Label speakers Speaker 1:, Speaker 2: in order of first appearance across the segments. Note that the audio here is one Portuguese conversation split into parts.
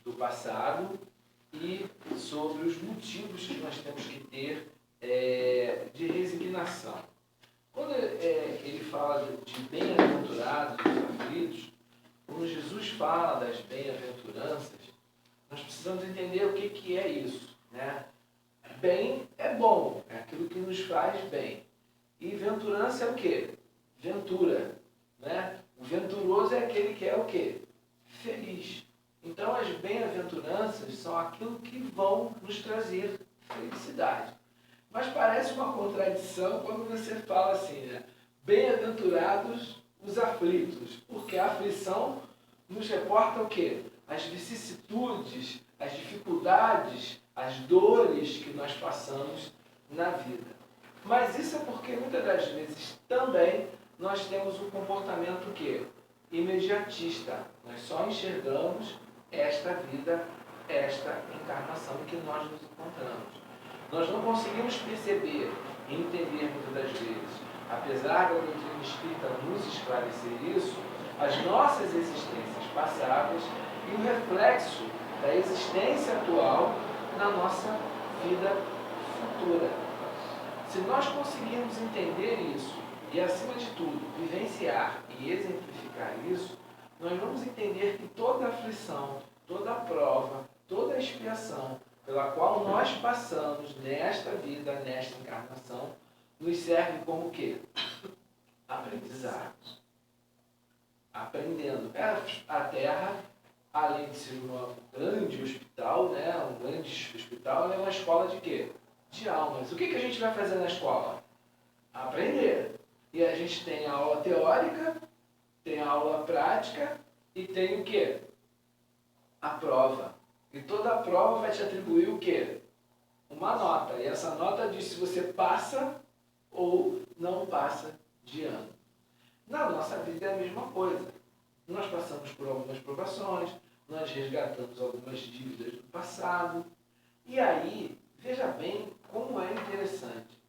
Speaker 1: do passado e sobre os motivos que nós temos que ter de resignação. Quando ele fala de bem-aventurados os aflitos, quando Jesus fala das bem-aventuranças, nós precisamos entender o que é isso, né? Bem é bom, é aquilo que nos faz bem. E venturança é o quê? Ventura, né? O venturoso é aquele que é o quê? Feliz. Então as bem-aventuranças são aquilo que vão nos trazer felicidade. Mas parece uma contradição quando você fala assim, né? Bem-aventurados os aflitos, porque a aflição nos reporta o quê? As vicissitudes, as dificuldades, as dores que nós passamos na vida. Mas isso é porque muitas das vezes também nós temos um comportamento que imediatista. Nós só enxergamos esta vida, esta encarnação em que nós nos encontramos. Nós não conseguimos perceber e entender muitas das vezes, apesar da doutrina espírita nos esclarecer isso, as nossas existências passadas e o reflexo da existência atual na nossa vida futura. Se nós conseguirmos entender isso e, acima de tudo, vivenciar e exemplificar isso, nós vamos entender que toda aflição, toda prova, toda expiação pela qual nós passamos nesta vida, nesta encarnação, nos serve como o quê? Aprendizado. Aprendendo. A Terra, além de ser um grande hospital, né? Um grande hospital, é uma escola de quê? De almas. O que a gente vai fazer na escola? Aprender. E a gente tem a aula teórica, tem a aula prática e tem o quê? A prova. E toda a prova vai te atribuir o quê? Uma nota. E essa nota diz se você passa ou não passa de ano. Na nossa vida é a mesma coisa. Nós passamos por algumas provações, nós resgatamos algumas dívidas do passado. E aí, veja bem como é interessante.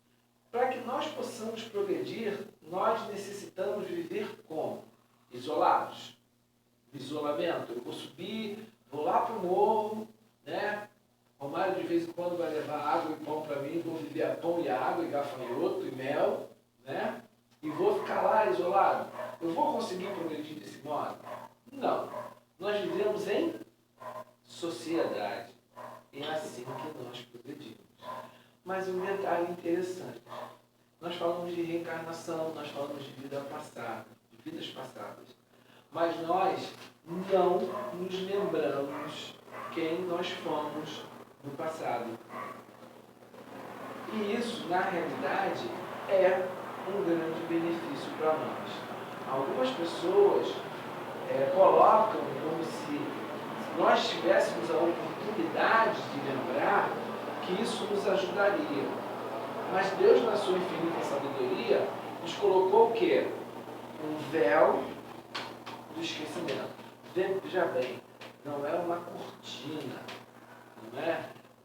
Speaker 1: Para que nós possamos progredir, nós necessitamos viver como? Isolados. Isolamento. Eu vou subir, vou lá para o morro, né? Romário de vez em quando vai levar água e pão para mim, vou viver a pão e a água, e gafanhoto e mel, né? E vou ficar lá isolado. Eu vou conseguir progredir desse modo? Não. Nós vivemos em sociedade. É assim que nós progredimos. Mas um detalhe interessante. Nós falamos de reencarnação, nós falamos de vida passada, de vidas passadas. Mas nós não nos lembramos quem nós fomos no passado. E isso, na realidade, é um grande benefício para nós. Algumas pessoas colocam como se nós tivéssemos a oportunidade de lembrar que isso nos ajudaria. Mas Deus, na sua infinita sabedoria, nos colocou o quê? Um véu do esquecimento. Veja bem, não é uma cortina, não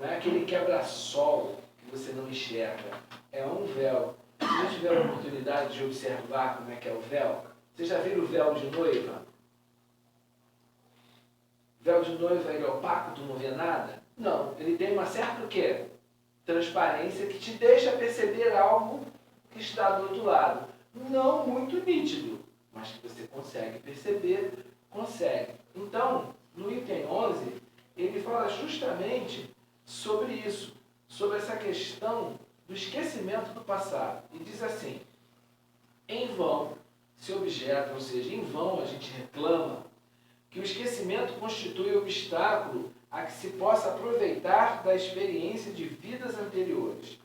Speaker 1: é aquele quebra-sol que você não enxerga. É um véu. Se você tiver a oportunidade de observar como é que é o véu, você já viu o véu de noiva? O véu de noiva ele é opaco, tu não vê nada? Não, ele tem uma certa o quê? Transparência que te deixa perceber algo que está do outro lado. Não muito nítido, mas que você consegue perceber, consegue. Então, no item 11, ele fala justamente sobre isso, sobre essa questão do esquecimento do passado. E diz assim, em vão se objeta, ou seja, em vão a gente reclama que o esquecimento constitui obstáculo a que se possa aproveitar da experiência de vidas anteriores.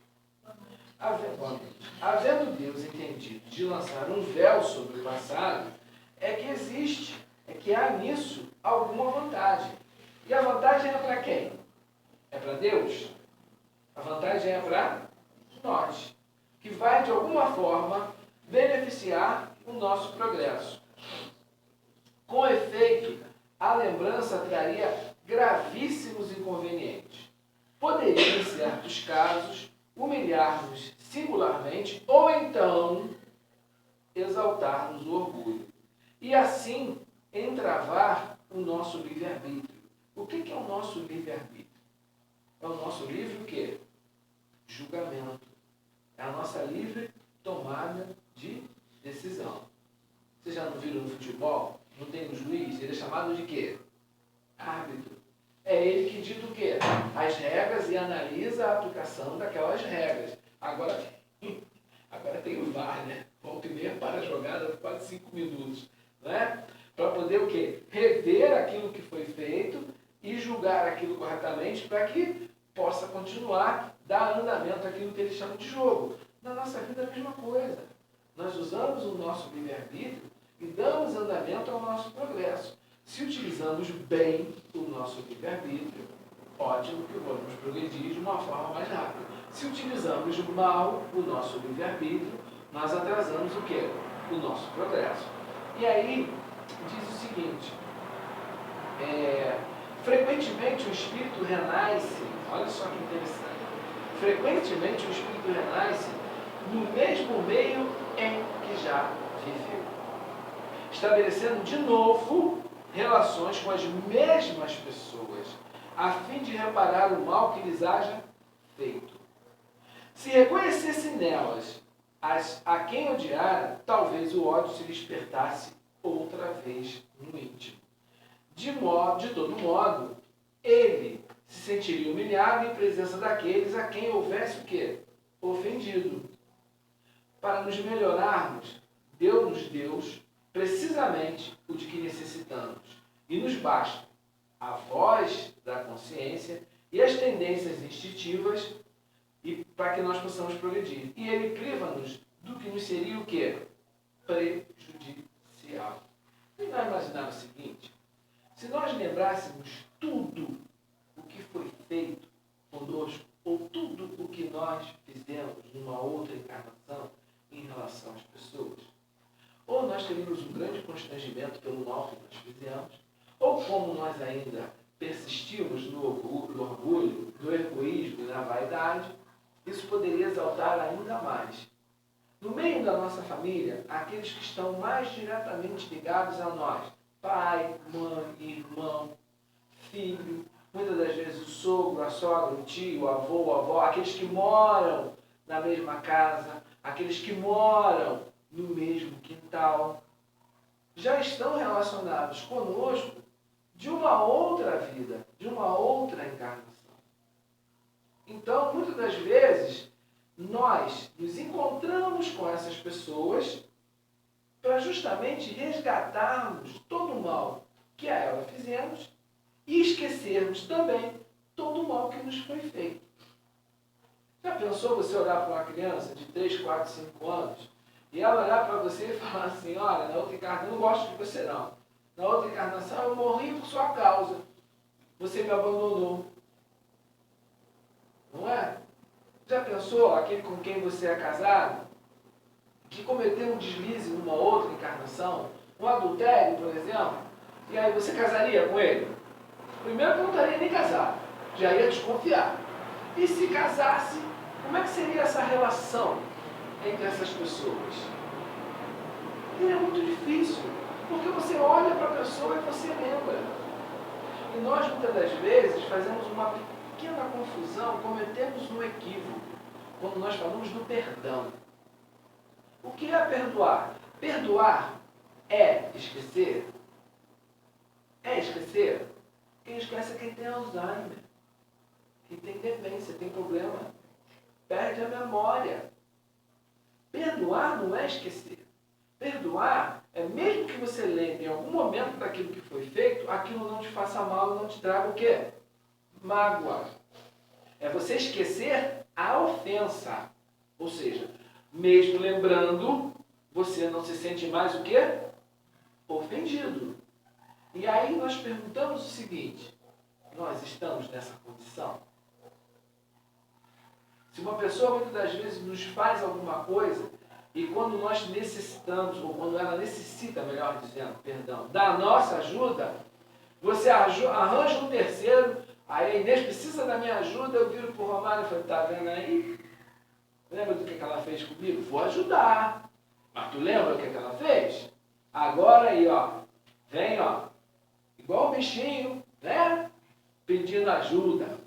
Speaker 1: Havendo Deus entendido de lançar um véu sobre o passado, é que há nisso alguma vantagem. E a vantagem é para quem? É para Deus? A vantagem é para nós, que vai de alguma forma beneficiar o nosso progresso. Com efeito, a lembrança traria gravíssimos inconvenientes. Poderia, em certos casos, humilhar-nos singularmente ou então exaltar-nos o orgulho. E assim entravar o nosso livre-arbítrio. O que é o nosso livre-arbítrio? É o nosso livre o quê? Julgamento. É a nossa livre tomada de decisão. Vocês já não viram no futebol? Não tem um juiz? Ele é chamado de quê? Árbitro. É ele que dita o quê? As regras e analisa a aplicação daquelas regras. Agora tem o VAR, né? Volta e meia para a jogada por quase 5 minutos. Né? Para poder o quê? Rever aquilo que foi feito e julgar aquilo corretamente para que possa continuar, dar andamento àquilo que eles chamam de jogo. Na nossa vida é a mesma coisa. Nós usamos o nosso livre-arbítrio e damos andamento ao nosso progresso. Se utilizamos bem o nosso livre-arbítrio, ótimo que vamos progredir de uma forma mais rápida. Se utilizamos mal o nosso livre-arbítrio, nós atrasamos o quê? O nosso progresso. E aí, diz o seguinte, frequentemente o espírito renasce, olha só que interessante, frequentemente o espírito renasce no mesmo meio em que já viveu, estabelecendo de novo relações com as mesmas pessoas, a fim de reparar o mal que lhes haja feito. Se reconhecesse nelas a quem odiara, talvez o ódio se despertasse outra vez no íntimo. De todo modo, ele se sentiria humilhado em presença daqueles a quem houvesse o quê? Ofendido. Para nos melhorarmos, deu-nos Deus precisamente o de que necessitamos. E nos basta a voz da consciência e as tendências instintivas e para que nós possamos progredir. E ele priva-nos do que nos seria o quê? Prejudicial. E nós imaginamos o seguinte, se nós lembrássemos tudo o que foi feito conosco, ou tudo o que nós fizemos numa outra encarnação em relação às pessoas, ou nós teríamos um grande constrangimento pelo mal que nós fizemos, ou como nós ainda persistimos no orgulho, no egoísmo e na vaidade, isso poderia exaltar ainda mais. No meio da nossa família, aqueles que estão mais diretamente ligados a nós, pai, mãe, irmão, filho, muitas das vezes o sogro, a sogra, o tio, o avô, a avó, aqueles que moram na mesma casa, aqueles que moram no mesmo quintal, já estão relacionados conosco de uma outra vida, de uma outra encarnação. Então, muitas das vezes, nós nos encontramos com essas pessoas para justamente resgatarmos todo o mal que a ela fizemos e esquecermos também todo o mal que nos foi feito. Já pensou você olhar para uma criança de 3, 4, 5 anos e ela olhar para você e falar assim, olha, na outra encarnação eu não gosto de você não. Na outra encarnação eu morri por sua causa. Você me abandonou. Não é? Já pensou aquele com quem você é casado, que cometeu um deslize numa outra encarnação, um adultério, por exemplo, e aí você casaria com ele? Primeiro que não estaria nem casado, já ia desconfiar. E se casasse, como é que seria essa relação entre essas pessoas? E é muito difícil, porque você olha para a pessoa e você lembra. E nós, muitas das vezes, fazemos uma pequena confusão, cometemos um equívoco, quando nós falamos do perdão. O que é perdoar? Perdoar é esquecer? É esquecer? Quem esquece é quem tem Alzheimer, quem tem demência, tem problema, perde a memória. Perdoar não é esquecer. Perdoar é mesmo que você lembre em algum momento daquilo que foi feito, aquilo não te faça mal, não te traga o quê? Mágoa. É você esquecer a ofensa. Ou seja, mesmo lembrando, você não se sente mais o quê? Ofendido. E aí nós perguntamos o seguinte, nós estamos nessa condição? Se uma pessoa muitas das vezes nos faz alguma coisa, e quando nós necessitamos, ou quando ela necessita, melhor dizendo, perdão, da nossa ajuda, você arranja um terceiro, aí a Inês precisa da minha ajuda, eu viro para o Romário e falo, tá vendo aí? Lembra do que ela fez comigo? Vou ajudar. Mas tu lembra o que ela fez? Agora aí, ó, vem, ó, igual o bichinho, né? pedindo ajuda.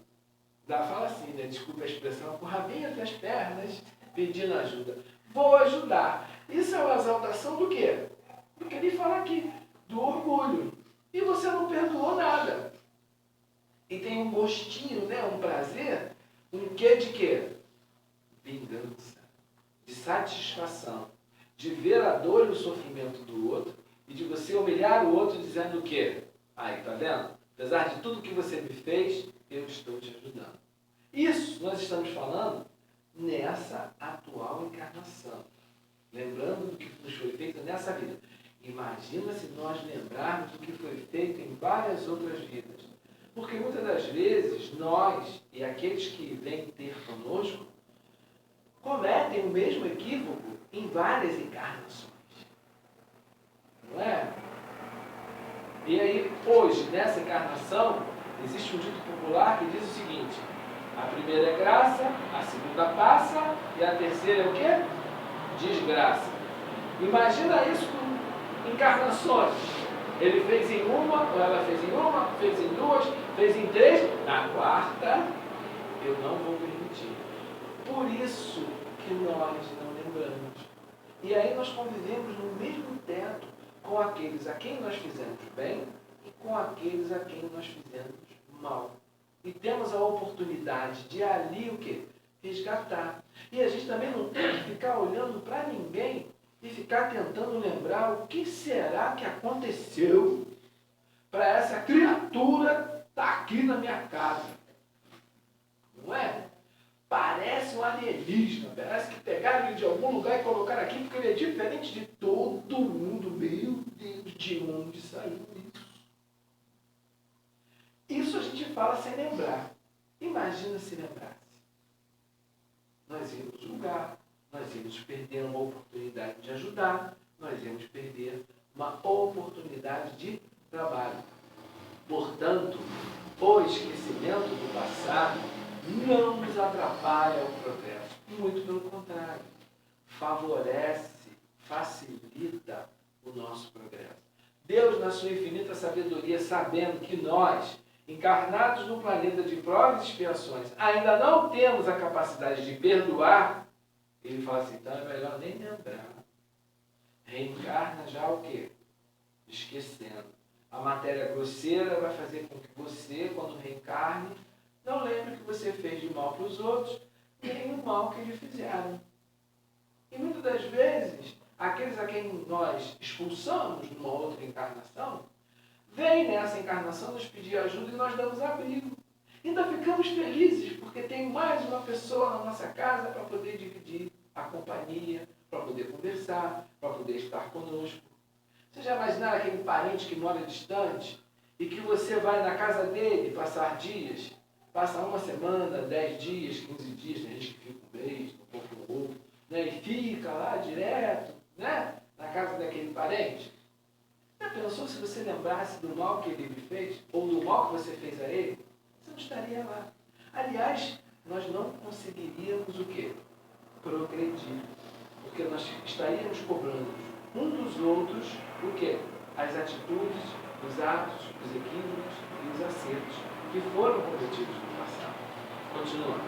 Speaker 1: Dá, fala assim, né? Desculpa a expressão, com o rabinho entre as pernas, pedindo ajuda. Vou ajudar. Isso é uma exaltação do quê? Do que ele fala aqui, do orgulho. E você não perdoou nada. E tem um gostinho, né? Um prazer, um quê de quê? Vingança, de satisfação, de ver a dor e o sofrimento do outro e de você humilhar o outro dizendo o quê? Aí, tá vendo? Apesar de tudo que você me fez, eu estou te ajudando. Isso nós estamos falando nessa atual encarnação. Lembrando do que nos foi feito nessa vida. Imagina se nós lembrarmos do que foi feito em várias outras vidas. Porque muitas das vezes nós e aqueles que vêm ter conosco cometem o mesmo equívoco em várias encarnações. Não é? E aí, hoje, nessa encarnação, existe um dito popular que diz o seguinte: a primeira é graça, a segunda passa e a terceira é o quê? Desgraça. Imagina isso com encarnações. Ele fez em uma, ou ela fez em duas, fez em três, na quarta eu não vou permitir. Por isso que nós não lembramos. E aí nós convivemos no mesmo teto com aqueles a quem nós fizemos bem e com aqueles a quem nós fizemos mal. E temos a oportunidade de ali o quê? Resgatar. E a gente também não tem que ficar olhando para ninguém e ficar tentando lembrar o que será que aconteceu para essa criatura estar aqui na minha casa. Não é? Parece um alienígena, parece que pegaram ele de algum lugar e colocaram aqui porque ele é diferente de todo mundo. Meu Deus, de onde saiu isso? Isso a gente fala sem lembrar. Imagina se lembrasse. Nós íamos julgar, nós íamos perder uma oportunidade de ajudar, nós íamos perder uma oportunidade de trabalho. Portanto, o esquecimento do passado não nos atrapalha o progresso. Muito pelo contrário. Favorece, facilita o nosso progresso. Deus, na sua infinita sabedoria, sabendo que nós, encarnados no planeta de provas e expiações, ainda não temos a capacidade de perdoar, ele fala assim, então é melhor nem lembrar. Reencarna já o quê? Esquecendo. A matéria grosseira vai fazer com que você, quando reencarne, não lembre o que você fez de mal para os outros, nem o mal que lhe fizeram. E muitas das vezes, aqueles a quem nós expulsamos numa outra encarnação, vêm nessa encarnação nos pedir ajuda e nós damos abrigo. Ainda ficamos felizes porque tem mais uma pessoa na nossa casa para poder dividir a companhia, para poder conversar, para poder estar conosco. Você já imaginaram aquele parente que mora distante e que você vai na casa dele passar dias, passa uma semana, 10 dias, 15 dias, tem gente que fica um mês, um pouco no outro, né? E fica lá direto, né? Na casa daquele parente. Já pensou se você lembrasse do mal que ele lhe fez, ou do mal que você fez a ele? Você não estaria lá. Aliás, nós não conseguiríamos o quê? Progredir. Porque nós estaríamos cobrando um dos outros o quê? As atitudes, os atos, os equívocos e os acertos que foram cometidos no passado. Continuando.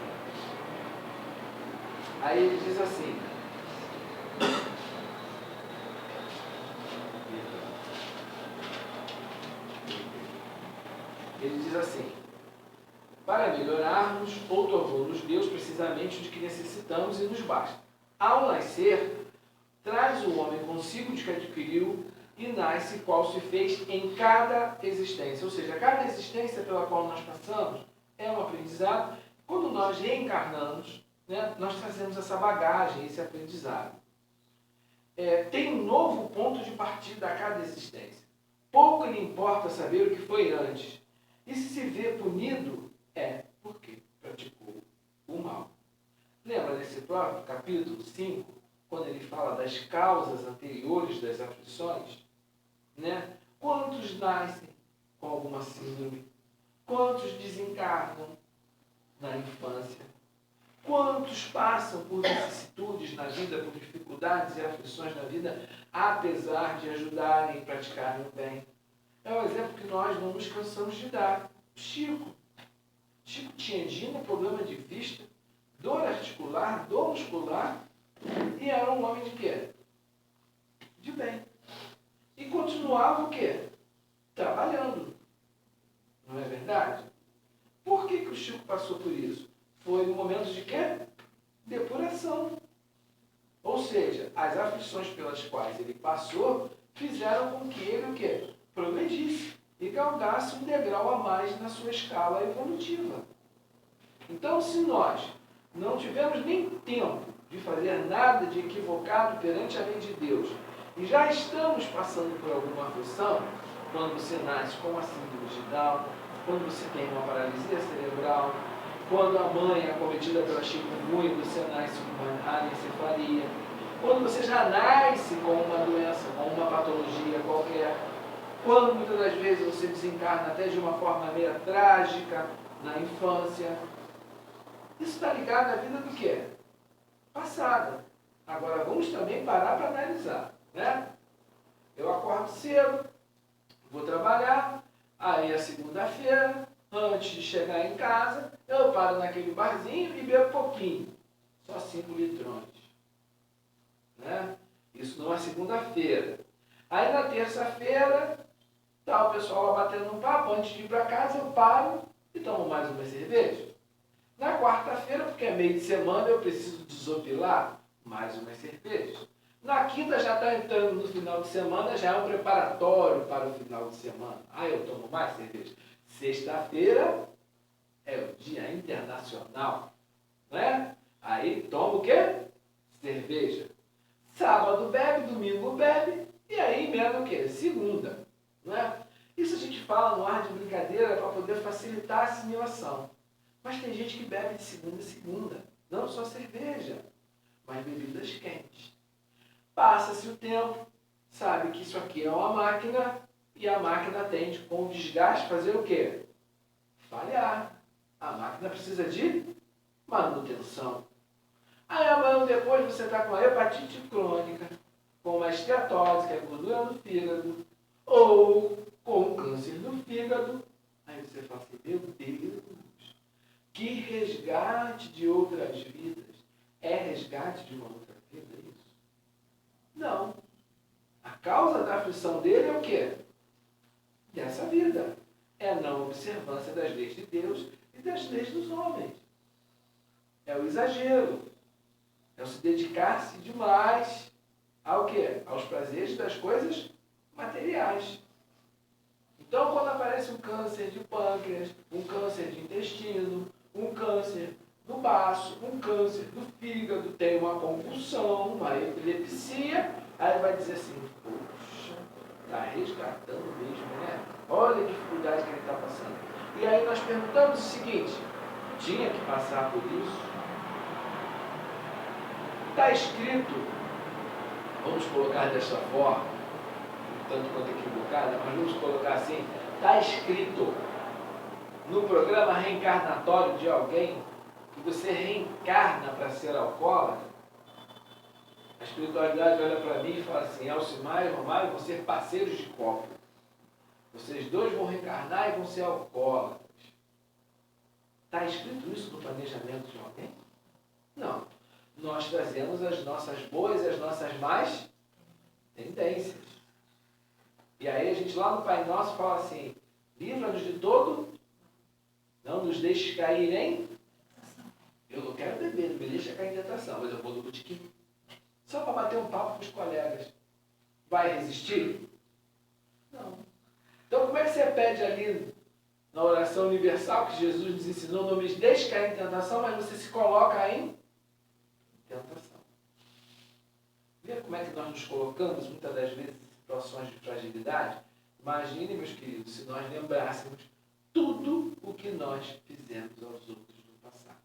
Speaker 1: Aí ele diz assim, para melhorarmos, ou tornou-nos Deus precisamente o de que necessitamos e nos basta. Ao nascer, traz o homem consigo de que adquiriu e nasce qual se fez em cada existência. Ou seja, cada existência pela qual nós passamos é um aprendizado. Quando nós reencarnamos, né, nós trazemos essa bagagem, esse aprendizado. Tem um novo ponto de partida a cada existência. Pouco lhe importa saber o que foi antes. E se vê punido, porque praticou o mal. Lembra desse próprio capítulo 5, quando ele fala das causas anteriores das aflições? Né? Quantos nascem com alguma síndrome? Quantos desencarnam na infância? Quantos passam por vicissitudes na vida, por dificuldades e aflições na vida, apesar de ajudarem e praticarem o bem? É um exemplo que nós não nos cansamos de dar. Chico, Chico tinha edema, problema de vista, dor articular, dor muscular, e era um homem de quê? De bem. E continuava o quê? Trabalhando. Não é verdade? Por que o Chico passou por isso? Foi no momento de quê? Depuração. Ou seja, as aflições pelas quais ele passou fizeram com que ele o quê? Progredisse e galgasse um degrau a mais na sua escala evolutiva. Então, se nós não tivermos nem tempo de fazer nada de equivocado perante a lei de Deus e já estamos passando por alguma aflição, quando você nasce com a síndrome de Down, quando você tem uma paralisia cerebral, quando a mãe é acometida pela chikungunya, você nasce com uma anencefalia, quando você já nasce com uma doença, com uma patologia qualquer, quando muitas das vezes você desencarna até de uma forma meio trágica na infância. Isso está ligado à vida do quê? Passada. Agora vamos também parar para analisar, né? Eu acordo cedo, vou trabalhar, aí a segunda-feira, antes de chegar em casa, eu paro naquele barzinho e bebo pouquinho, só 5 litrões. Né? Isso numa segunda-feira. Aí na terça-feira, tá o pessoal lá batendo um papo, antes de ir para casa eu paro e tomo mais uma cerveja. Na quarta-feira, porque é meio de semana, eu preciso desopilar, mais uma cerveja. Na quinta já está entrando no final de semana, já é um preparatório para o final de semana. Aí eu tomo mais cerveja. Sexta-feira é o Dia Internacional, né? Aí toma o quê? Cerveja. Sábado bebe, domingo bebe, e aí emenda o quê? Segunda, né? Isso a gente fala no ar de brincadeira para poder facilitar a assimilação. Mas tem gente que bebe de segunda a segunda, não só cerveja, mas bebidas quentes. Passa-se o tempo, sabe que isso aqui é uma máquina, e a máquina tende, com o desgaste, fazer o quê? Falhar. A máquina precisa de manutenção. Aí amanhã depois você está com a hepatite crônica, com uma esteatose, que é gordura no fígado, ou com um câncer no fígado. Aí você fala assim, meu Deus, que resgate de outras vidas. É resgate de uma outra vida isso? Não. A causa da aflição dele é o quê? Dessa vida. É a não observância das leis de Deus e das leis dos homens. É o exagero. É o se dedicar-se demais ao quê? Aos prazeres das coisas materiais. Então, quando aparece um câncer de pâncreas, um câncer de intestino, um câncer do baço, um câncer do fígado, tem uma convulsão, uma epilepsia, aí vai dizer assim, poxa, está resgatando mesmo, né? Olha a dificuldade que ele está passando. E aí nós perguntamos o seguinte, tinha que passar por isso? Está escrito, vamos colocar desta forma, tanto quanto equivocada, mas vamos colocar assim, está escrito no programa reencarnatório de alguém que você reencarna para ser alcoólatra. A espiritualidade olha para mim e fala assim, Alcimar e Romário vão ser parceiros de copo. Vocês dois vão reencarnar e vão ser alcoólatras. Está escrito isso no planejamento de alguém? Não. Nós trazemos as nossas boas e as nossas más tendências. E aí a gente lá no Pai Nosso fala assim, livra-nos de todo, não nos deixes cair em... Eu não quero beber, não me deixa cair em tentação, mas eu vou no botequim. Só para bater um papo com os colegas. Vai resistir? Não. Então como é que você pede ali na oração universal que Jesus nos ensinou, não me deixe cair em tentação, mas você se coloca em tentação. Vê como é que nós nos colocamos, muitas das vezes, em situações de fragilidade? Imagine, meus queridos, se nós lembrássemos tudo o que nós fizemos aos outros no passado.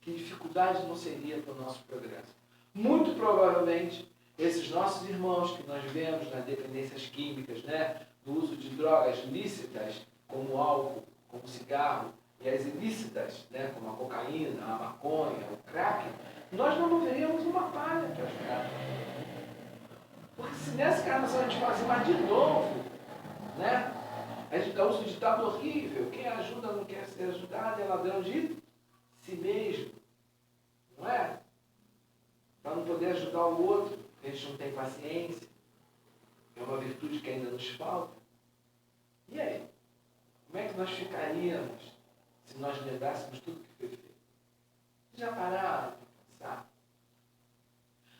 Speaker 1: Que dificuldade não seria para o nosso progresso? Muito provavelmente, esses nossos irmãos que nós vemos nas dependências químicas, né, no uso de drogas lícitas, como álcool, como cigarro, e as ilícitas, né, como a cocaína, a maconha, o crack, nós não moveríamos uma palha para ajudar. Porque se nessa encarnação a gente fala assim, mas de novo, né? A gente usa um ditado horrível. Quem ajuda não quer ser ajudado, é ladrão de si mesmo. Não é? Para não poder ajudar o outro, a gente não tem paciência. É uma virtude que ainda nos falta. E aí? Como é que nós ficaríamos se nós lembrarmos tudo que foi feito? Já pararam para pensar?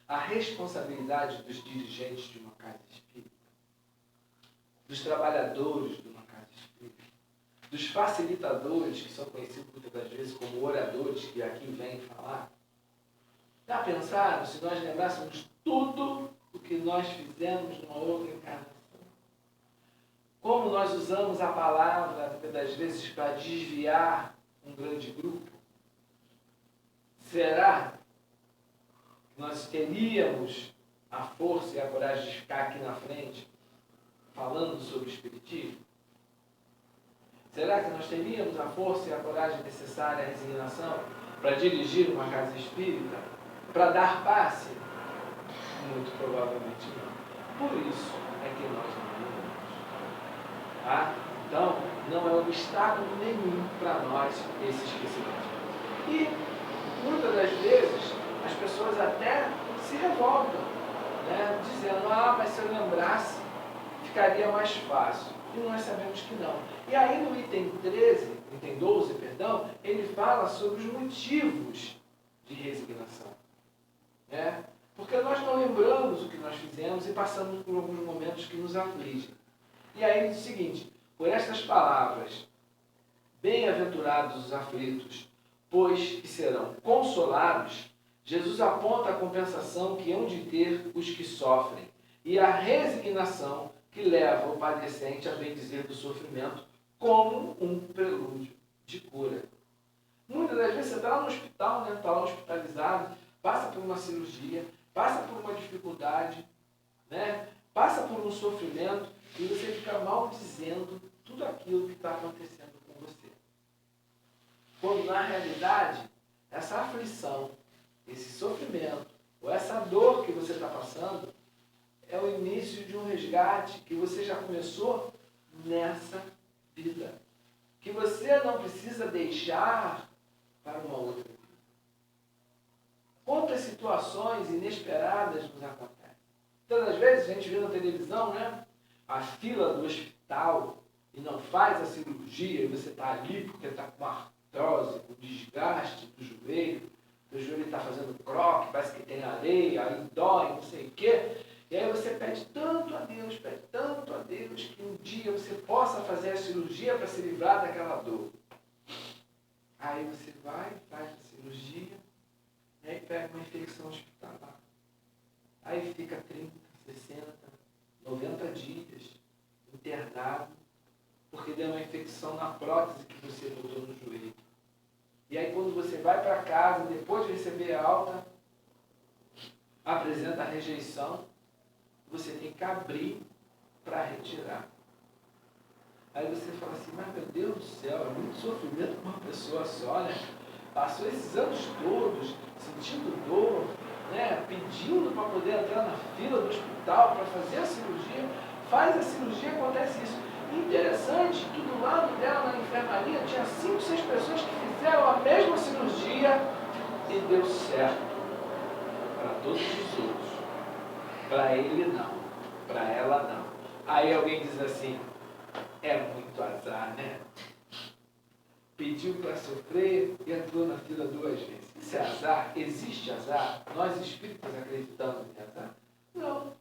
Speaker 1: A responsabilidade dos dirigentes de uma casa espírita, dos trabalhadores de uma casa espírita, dos facilitadores, que são conhecidos muitas das vezes como oradores, que aqui vêm falar. Já pensaram se nós lembrássemos tudo o que nós fizemos numa outra encarnação? Como nós usamos a palavra, muitas das vezes, para desviar um grande grupo? Será que nós teríamos a força e a coragem de ficar aqui na frente falando sobre o Espiritismo? Será que nós teríamos a força e a coragem necessária, a resignação, para dirigir uma casa espírita? Para dar passe? Muito provavelmente não. Por isso é que nós não vivemos. Tá? Então, não é obstáculo nenhum para nós esse esquecimento. E, muitas das vezes, as pessoas até se revoltam, né? Dizendo, mas se eu lembrasse, ficaria mais fácil. E nós sabemos que não. E aí no item 12, ele fala sobre os motivos de resignação. Né? Porque nós não lembramos o que nós fizemos e passamos por alguns momentos que nos afligem. E aí ele diz o seguinte: por estas palavras, bem-aventurados os aflitos, pois que serão consolados, Jesus aponta a compensação que hão de ter os que sofrem e a resignação que leva o padecente a bendizer do sofrimento como um prelúdio de cura. Muitas das vezes você está lá no hospital, né? Está lá hospitalizado, passa por uma cirurgia, passa por uma dificuldade, né? Passa por um sofrimento e você fica maldizendo tudo aquilo que está acontecendo com você. Quando na realidade, essa aflição, esse sofrimento, ou essa dor que você está passando, é o início de um resgate que você já começou nessa vida. Que você não precisa deixar para uma outra vida. Quantas situações inesperadas nos acontecem? Todas as vezes a gente vê na televisão, né? A fila do hospital e não faz a cirurgia e você está ali porque está com artrose, com desgaste do joelho, o joelho está fazendo croque, parece que tem areia, aí dói, não sei o quê. E aí você pede tanto a Deus, que um dia você possa fazer a cirurgia para se livrar daquela dor. Aí você vai, faz a cirurgia, e aí pega uma infecção hospitalar. Aí fica 30, 60, 90 dias internado, porque deu uma infecção na prótese que você botou no joelho. E aí quando você vai para casa, depois de receber a alta, apresenta a rejeição, você tem que abrir para retirar. Aí você fala assim, mas meu Deus do céu, é muito sofrimento para uma pessoa só, né? Passou esses anos todos sentindo dor, né? Pedindo para poder entrar na fila do hospital para fazer a cirurgia. Faz a cirurgia, acontece isso. Interessante que do lado dela na enfermaria tinha 5, 6 pessoas que fizeram a mesma cirurgia e deu certo para todos os outros. Para ele não, para ela não. Aí alguém diz assim, é muito azar, né? Pediu para sofrer e entrou na fila 2 vezes. Isso é azar? Existe azar? Nós espíritas acreditamos em azar? Não.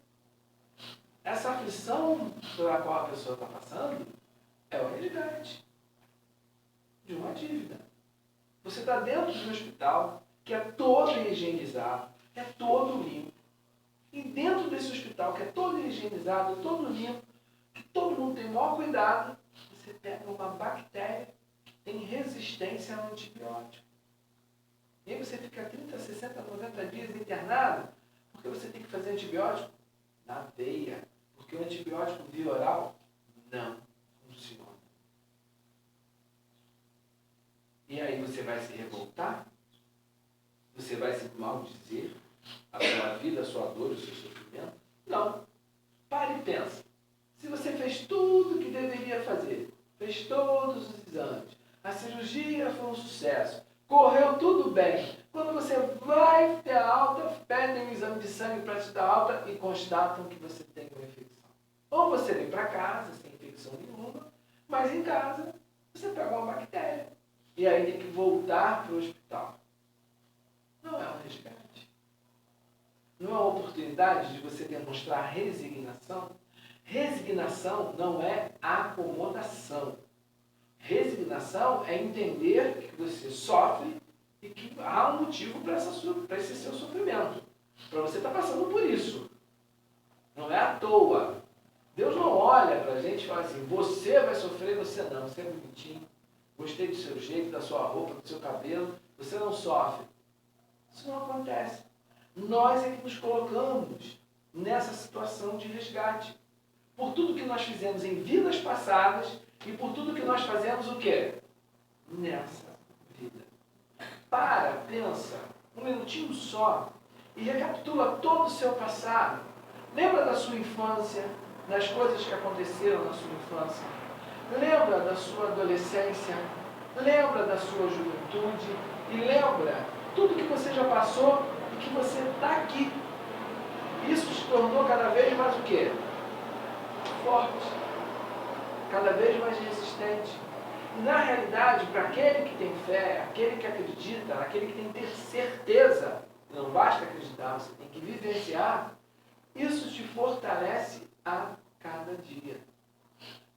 Speaker 1: Essa aflição pela qual a pessoa está passando é o resgate de uma dívida. Você está dentro de um hospital que é todo higienizado, é todo limpo. E dentro desse hospital, que é todo higienizado, todo limpo, que todo mundo tem o maior cuidado, você pega uma bactéria que tem resistência ao antibiótico. E aí você fica 30, 60, 90 dias internado, porque você tem que fazer antibiótico na veia. Porque o antibiótico via oral não funciona. E aí você vai se revoltar? Você vai se maldizer a sua vida, a sua dor, o seu sofrimento? Não. Pare e pensa. Se você fez fez tudo o que deveria fazer. Fez todos os exames. A cirurgia foi um sucesso. Correu tudo bem. Quando você vai ter alta, pedem um exame de sangue para te dar alta e constatam que você tem uma infecção. Ou você vem para casa sem infecção nenhuma, mas em casa você pega uma bactéria. E aí tem que voltar para o hospital. Não é um resgate. Não é uma oportunidade de você demonstrar resignação. Resignação não é acomodação. Resignação é entender que você sofre e que há um motivo para esse seu sofrimento. Para você estar passando por isso. Não é à toa. Deus não olha para a gente e fala assim, você vai sofrer, você não. Você é bonitinho. Gostei do seu jeito, da sua roupa, do seu cabelo. Você não sofre. Isso não acontece. Nós é que nos colocamos nessa situação de resgate. Por tudo que nós fizemos em vidas passadas e por tudo que nós fazemos o quê? Nessa vida. Para, pensa, um minutinho só e recapitula todo o seu passado. Lembra da sua infância, das coisas que aconteceram na sua infância. Lembra da sua adolescência. Lembra da sua juventude. E lembra tudo que você já passou e que você está aqui. Isso te tornou cada vez mais o quê? Forte. Cada vez mais resistente. E na realidade, para aquele que tem fé, aquele que acredita, aquele que tem que ter certeza, não basta acreditar, você tem que vivenciar, isso te fortalece a cada dia.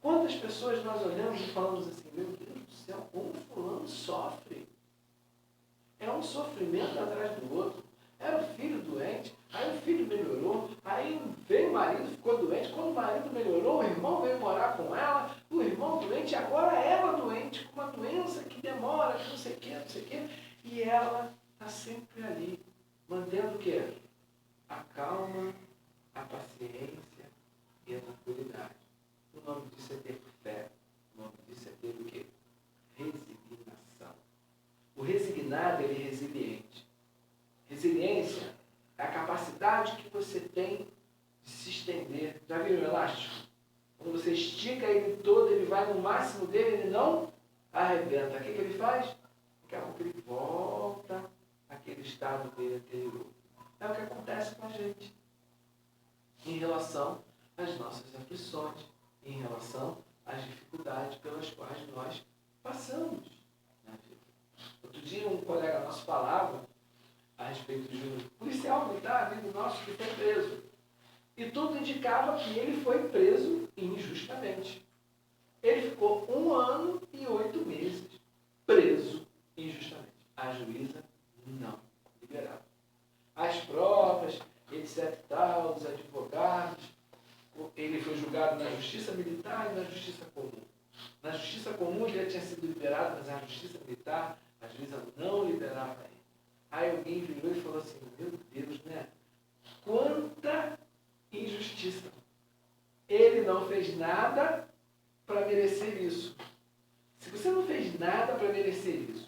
Speaker 1: Quantas pessoas nós olhamos e falamos assim, meu Deus do céu, como fulano sofre? É um sofrimento atrás do outro. Era o filho doente, aí o filho melhorou, aí veio o marido, ficou doente, quando o marido melhorou, o irmão veio morar com ela, o irmão doente, agora ela doente, com uma doença que demora, que não sei o quê, e ela está sempre ali, mantendo o quê? A calma, a paciência e a tranquilidade. O nome disso é ter fé, o nome disso é ter o quê? Resignação. O resignado, ele é resiliente. Resiliência é a capacidade que você tem de se estender. Já viram o elástico? Quando você estica ele todo, ele vai no máximo dele, ele não arrebenta. O que ele faz? Daqui a pouco ele volta àquele estado dele anterior. É o que acontece com a gente em relação às nossas aflições, em relação às dificuldades pelas quais nós passamos na vida. Outro dia um colega nosso falava a respeito de um policial militar, amigo nosso, que foi preso. E tudo indicava que ele foi preso injustamente. Ele ficou 1 ano e 8 meses preso injustamente. A juíza não liberava. As provas, etc. tal, os advogados, ele foi julgado na justiça militar e na justiça comum. Na justiça comum ele já tinha sido liberado, mas na justiça militar a juíza não liberava ele. Aí alguém virou e falou assim, meu Deus, né? Quanta injustiça. Ele não fez nada para merecer isso. Se você não fez nada para merecer isso,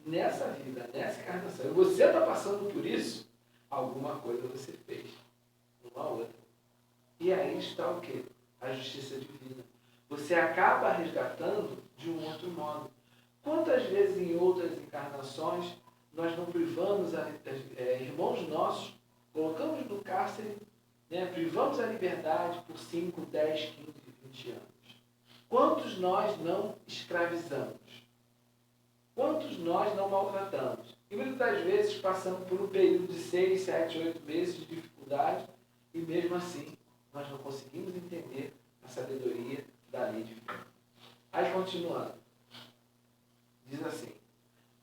Speaker 1: nessa vida, nessa encarnação, e você está passando por isso, alguma coisa você fez. Uma outra. E aí está o quê? A justiça divina. Você acaba resgatando de um outro modo. Quantas vezes em outras encarnações nós não privamos irmãos nossos, colocamos no cárcere, né, privamos a liberdade por 5, 10, 15, 20 anos. Quantos nós não escravizamos? Quantos nós não maltratamos? E muitas das vezes passando por um período de 6, 7, 8 meses de dificuldade e mesmo assim nós não conseguimos entender a sabedoria da lei divina. Aí continuando, diz assim,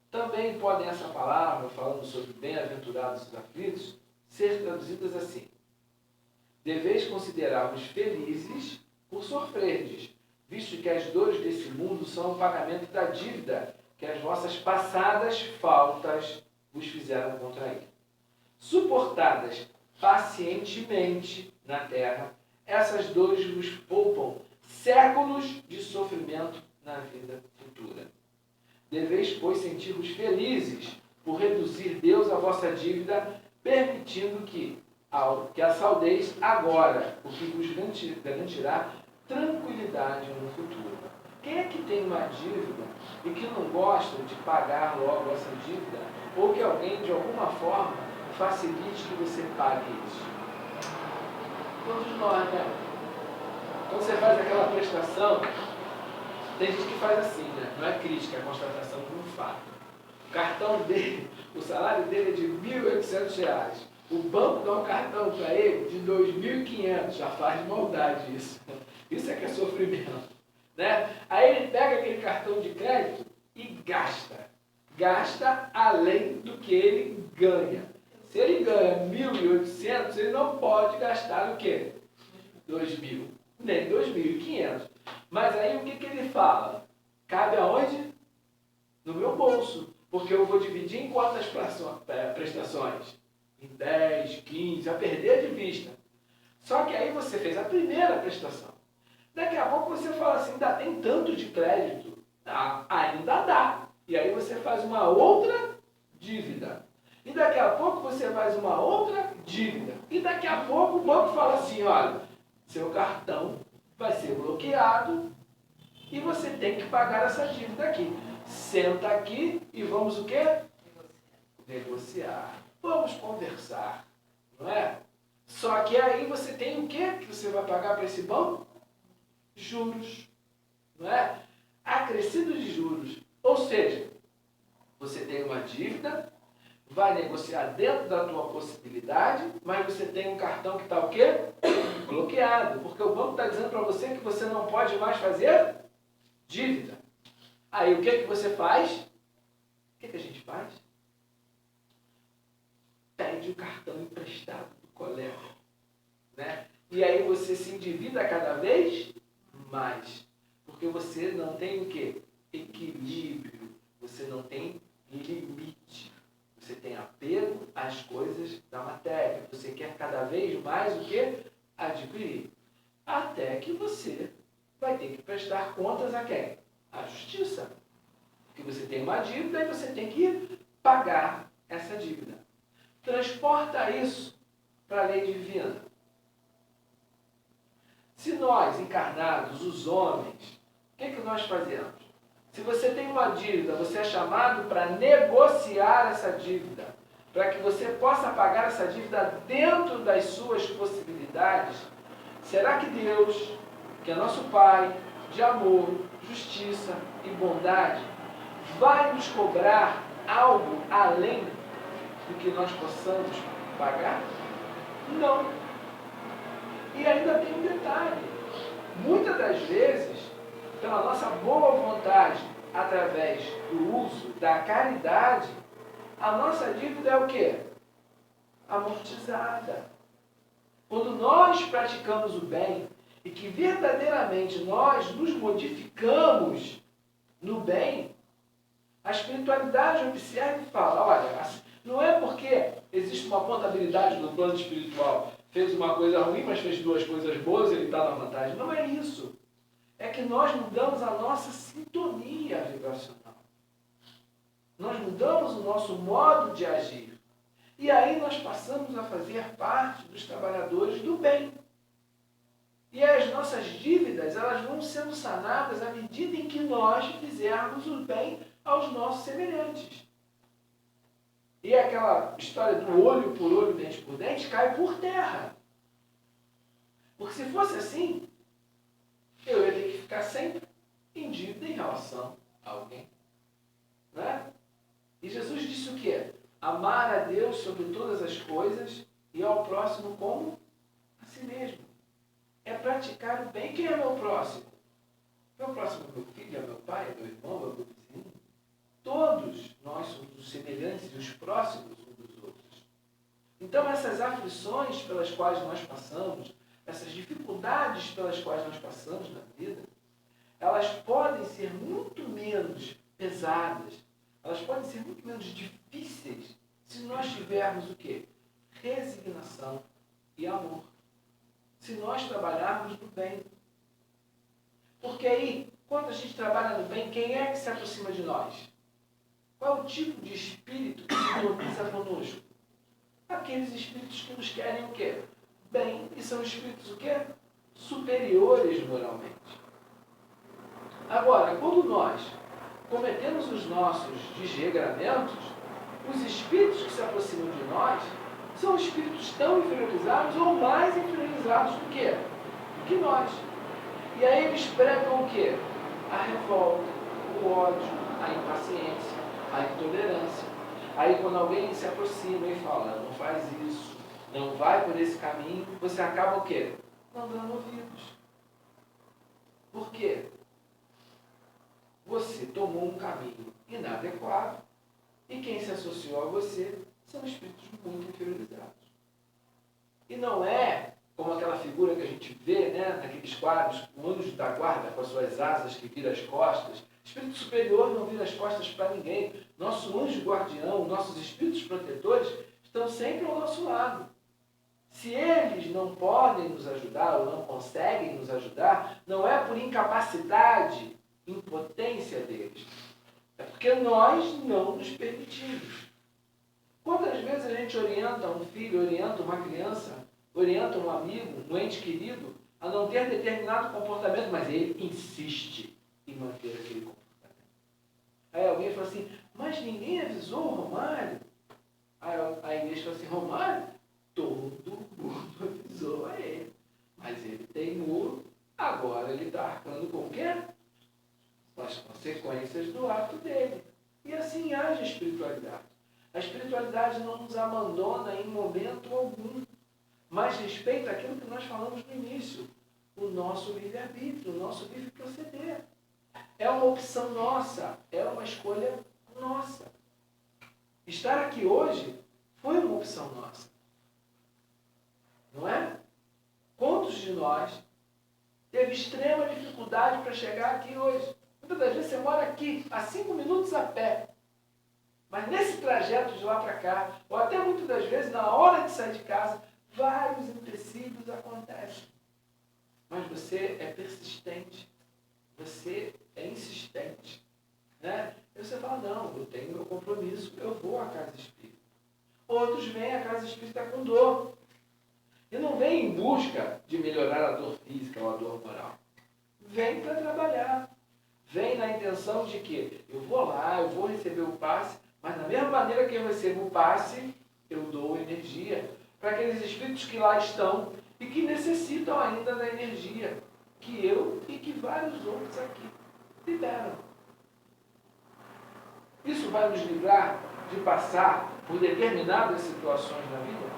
Speaker 1: também podem essa palavra, falando sobre bem-aventurados os aflitos, ser traduzidas assim. Deveis considerar-vos felizes por sofrerdes, visto que as dores desse mundo são o pagamento da dívida que as vossas passadas faltas vos fizeram contrair. Suportadas pacientemente na terra, essas dores vos poupam séculos de sofrimento na vida futura. Deveis, pois, sentir-vos felizes por reduzir Deus a vossa dívida, permitindo que a saldeis agora, o que vos garantirá tranquilidade no futuro. Quem é que tem uma dívida e que não gosta de pagar logo essa dívida, ou que alguém, de alguma forma, facilite que você pague isso? Todos nós, né? Quando você faz aquela prestação, tem gente que faz assim, né? Não é crítica, é constatação de um fato. O cartão dele, o salário dele é de R$ 1.800. O banco dá um cartão para ele de 2.500, já faz de maldade isso. Isso é que é sofrimento. Né? Aí ele pega aquele cartão de crédito e gasta. Gasta além do que ele ganha. Se ele ganha 1.800, ele não pode gastar o quê? 2.000, nem 2.500. Mas aí o que ele fala? Cabe aonde? No meu bolso. Porque eu vou dividir em quantas prestações? Em 10, 15, a perder de vista. Só que aí você fez a primeira prestação. Daqui a pouco você fala assim, ainda tem tanto de crédito. Ah, ainda dá. E aí você faz uma outra dívida. E daqui a pouco você faz uma outra dívida. E daqui a pouco o banco fala assim, olha, seu cartão vai ser bloqueado e você tem que pagar essa dívida aqui. Senta aqui e vamos o quê? Negociar. Vamos conversar. Não é? Só que aí você tem o quê que você vai pagar para esse banco? Juros. Não é? Acrescido de juros. Ou seja, você tem uma dívida, vai negociar dentro da tua possibilidade, mas você tem um cartão que está o quê? Bloqueado. Porque o banco está dizendo para você que você não pode mais fazer dívida. Aí o que você faz? O que a gente faz? Pede o cartão emprestado do colega. Né? E aí você se endivida cada vez mais. Porque você não tem o quê? Equilíbrio. Você não tem limite. Você tem apego às coisas da matéria. Você quer cada vez mais o quê? Adquirir. Até que você vai ter que prestar contas a quem? À justiça. Porque você tem uma dívida e você tem que pagar essa dívida. Transporta isso para a lei divina. Se nós, encarnados, os homens, o que nós fazemos? Se você tem uma dívida, você é chamado para negociar essa dívida, para que você possa pagar essa dívida dentro das suas possibilidades. Será que Deus, que é nosso Pai, de amor, justiça e bondade, vai nos cobrar algo além do que nós possamos pagar? Não. E ainda tem um detalhe. Muitas das vezes, pela nossa boa vontade, através do uso da caridade, a nossa dívida é o quê? Amortizada. Quando nós praticamos o bem e que verdadeiramente nós nos modificamos no bem, a espiritualidade observa e fala, olha, não é porque existe uma contabilidade no plano espiritual, fez uma coisa ruim, mas fez duas coisas boas, ele está na vantagem. Não é isso. É que nós mudamos a nossa sintonia vibracional. Nós mudamos o nosso modo de agir. E aí nós passamos a fazer parte dos trabalhadores do bem. E as nossas dívidas, elas vão sendo sanadas à medida em que nós fizermos o bem aos nossos semelhantes. E aquela história do olho por olho, dente por dente, cai por terra. Porque se fosse assim, eu ia ter que ficar sempre em dívida em relação a alguém. Né? E Jesus disse o quê? Amar a Deus sobre todas as coisas e ao próximo como a si mesmo. É praticar o bem. Quem é meu próximo? Meu próximo é meu filho, é meu pai, é meu irmão, é meu vizinho. Todos nós somos os semelhantes e os próximos uns dos outros. Então essas aflições pelas quais nós passamos, essas dificuldades pelas quais nós passamos na vida, elas podem ser muito menos pesadas, elas podem ser muito menos difíceis se nós tivermos o quê? Resignação e amor. Se nós trabalharmos no bem. Porque aí, quando a gente trabalha no bem, quem é que se aproxima de nós? Qual é o tipo de espírito que sintoniza conosco? Aqueles espíritos que nos querem o quê? Bem. E são espíritos o quê? superiores moralmente. Agora, quando nós cometemos os nossos desregramentos, os espíritos que se aproximam de nós são espíritos tão inferiorizados ou mais inferiorizados do que nós. E aí eles pregam o quê? A revolta, o ódio, a impaciência, a intolerância. Aí quando alguém se aproxima e fala, não faz isso, não vai por esse caminho, você acaba o quê? Não dando ouvidos. Por quê? Você tomou um caminho inadequado e quem se associou a você são espíritos muito inferiorizados. E não é como aquela figura que a gente vê, né, naqueles quadros, o anjo da guarda com as suas asas que vira as costas. Espírito superior não vira as costas para ninguém. Nosso anjo guardião, nossos espíritos protetores estão sempre ao nosso lado. Se eles não podem nos ajudar ou não conseguem nos ajudar, não é por incapacidade, impotência deles. É porque nós não nos permitimos. Quantas vezes a gente orienta um filho, orienta uma criança, orienta um amigo, um ente querido, a não ter determinado comportamento, mas ele insiste em manter aquele comportamento. Aí alguém fala assim, mas ninguém avisou o Romário? Aí a igreja fala assim, Romário, todo mundo avisou a ele. Mas ele teimou, agora ele está arcando com o quê? As consequências do ato dele. E assim age a espiritualidade. A espiritualidade não nos abandona em momento algum, mas respeita aquilo que nós falamos no início, o nosso livre-arbítrio, o nosso livre proceder. É uma opção nossa, é uma escolha nossa. Estar aqui hoje foi uma opção nossa. Não é? Quantos de nós teve extrema dificuldade para chegar aqui hoje? Muitas das vezes você mora aqui, a 5 minutos a pé. Mas nesse trajeto de lá para cá, ou até muitas das vezes na hora de sair de casa, vários empecilhos acontecem. Mas você é persistente, você é insistente. Né? E você fala, não, eu tenho meu compromisso, eu vou à casa espírita. Outros vêm à casa espírita com dor. E não vem em busca de melhorar a dor física ou a dor moral. Vem para trabalhar. Vem na intenção de que eu vou lá, eu vou receber o passe, mas da mesma maneira que eu recebo o passe, eu dou energia para aqueles espíritos que lá estão e que necessitam ainda da energia que eu e que vários outros aqui liberam. Isso vai nos livrar de passar por determinadas situações na vida?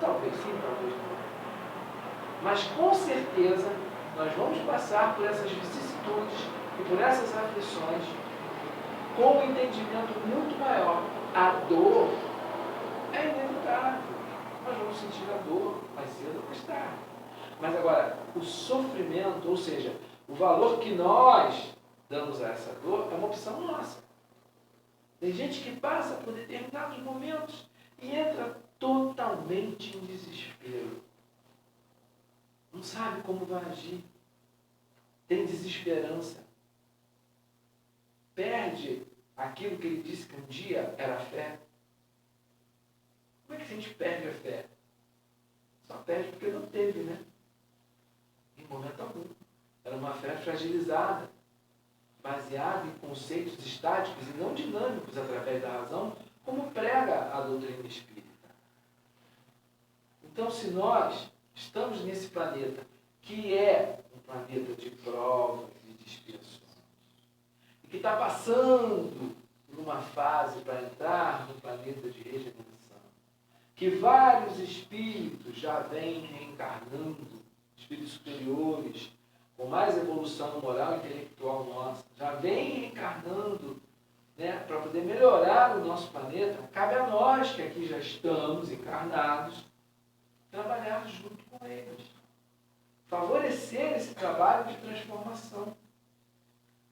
Speaker 1: Talvez sim, talvez não. Mas com certeza nós vamos passar por essas vicissitudes e por essas aflições com um entendimento muito maior. A dor é inevitável. Nós vamos sentir a dor mais cedo ou mais tarde. Mas agora, o sofrimento, ou seja, o valor que nós damos a essa dor é uma opção nossa. Tem gente que passa por determinados momentos e entra totalmente em desespero. Não sabe como vai agir. Tem desesperança. Perde aquilo que ele disse que um dia era fé. Como é que a gente perde a fé? Só perde porque não teve, né? Em momento algum. Era uma fé fragilizada, baseada em conceitos estáticos e não dinâmicos através da razão, como prega a doutrina espírita. Então, se nós estamos nesse planeta, que é um planeta de provas e de expiações, e que está passando por uma fase para entrar no planeta de regeneração, que vários espíritos já vêm reencarnando, espíritos superiores, com mais evolução moral e intelectual nossa, já vêm reencarnando, né, para poder melhorar o nosso planeta. Cabe a nós, que aqui já estamos encarnados, trabalhar junto com eles. Favorecer esse trabalho de transformação.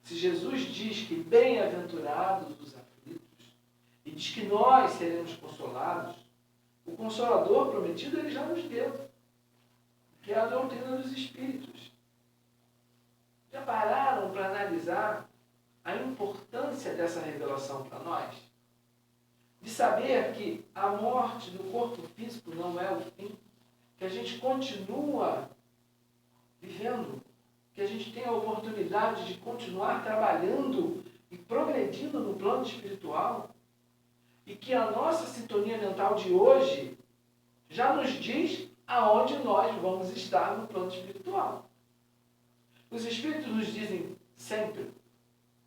Speaker 1: Se Jesus diz que bem-aventurados os aflitos, e diz que nós seremos consolados, o Consolador prometido ele já nos deu, que é a doutrina dos Espíritos. Já pararam para analisar a importância dessa revelação para nós? De saber que a morte do corpo físico não é o fim, que a gente continua vendo que a gente tem a oportunidade de continuar trabalhando e progredindo no plano espiritual, e que a nossa sintonia mental de hoje já nos diz aonde nós vamos estar no plano espiritual. Os Espíritos nos dizem sempre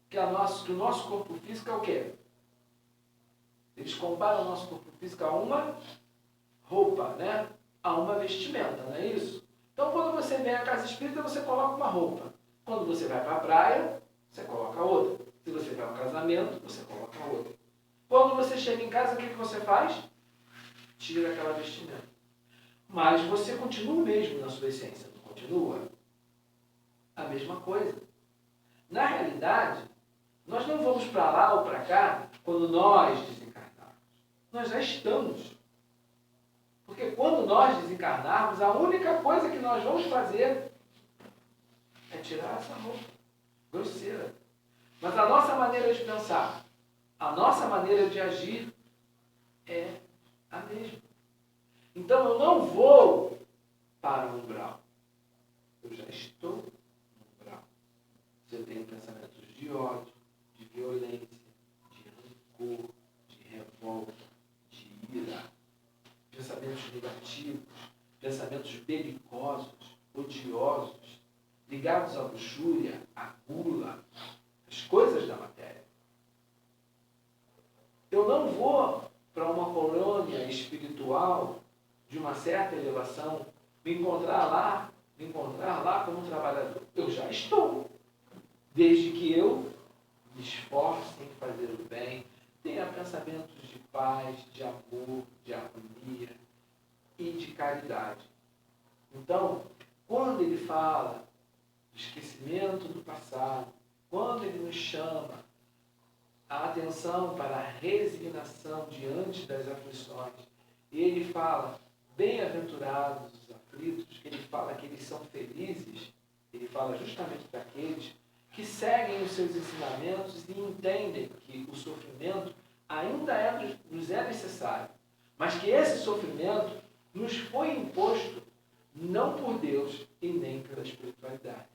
Speaker 1: que o nosso corpo físico é o quê? Eles comparam o nosso corpo físico a uma roupa, né? A uma vestimenta, não é isso? Então, quando você vem à casa espírita, você coloca uma roupa. Quando você vai para a praia, você coloca outra. Se você vai ao casamento, você coloca outra. Quando você chega em casa, o que você faz? Tira aquela vestimenta. Mas você continua o mesmo na sua essência, não continua? A mesma coisa. Na realidade, nós não vamos para lá ou para cá quando nós desencarnarmos. Nós já estamos. Porque quando nós desencarnarmos, a única coisa que nós vamos fazer é tirar essa roupa grosseira. Mas a nossa maneira de pensar, a nossa maneira de agir é a mesma. Então eu não vou para o umbral. Eu já estou no umbral. Se eu tenho pensamentos de ódio, de violência, de rancor, de revolta, de ira, pensamentos negativos, pensamentos belicosos, odiosos, ligados à luxúria, à gula, às coisas da matéria. Eu não vou para uma colônia espiritual de uma certa elevação, me encontrar lá como um trabalhador. Eu já estou. Desde que eu me esforce em fazer o bem, tenha pensamentos de paz, de amor, de harmonia e de caridade. Então, quando ele fala do esquecimento do passado, quando ele nos chama a atenção para a resignação diante das aflições, e ele fala, bem-aventurados os aflitos, que ele fala que eles são felizes, ele fala justamente daqueles que seguem os seus ensinamentos e entendem que o sofrimento ainda nos é necessário, mas que esse sofrimento nos foi imposto não por Deus e nem pela espiritualidade.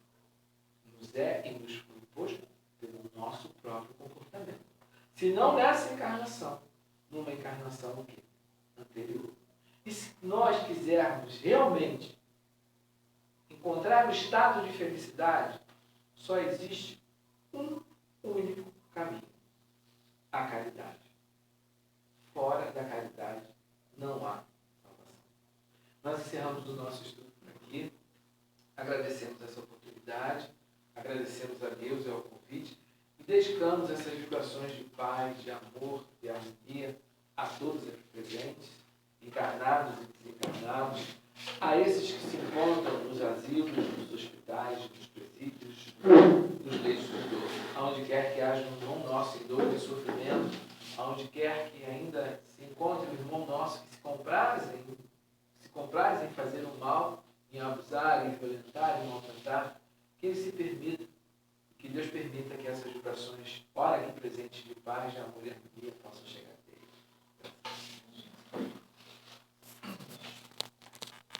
Speaker 1: Nos é e nos foi imposto pelo nosso próprio comportamento. Se não nessa encarnação, numa encarnação o quê? Anterior. E se nós quisermos realmente encontrar o estado de felicidade, só existe um único caminho: a caridade. Fora da caridade não há salvação. Nós encerramos o nosso estudo por aqui. Agradecemos essa oportunidade, agradecemos a Deus e ao convite e dedicamos essas vibrações de paz, de amor, de harmonia a todos aqui presentes, encarnados e desencarnados, a esses que se encontram nos asilos, nos hospitais, nos presídios, nos leitos de dor, aonde quer que haja um irmão nosso em dor e sofrimento, aonde quer que ainda se encontre um irmão nosso que se compraz em fazer o mal, em abusar, em violentar, em maltratar, que ele se permita, que Deus permita que essas vibrações, ora aqui presentes de paz, de amor e harmonia, possam chegar.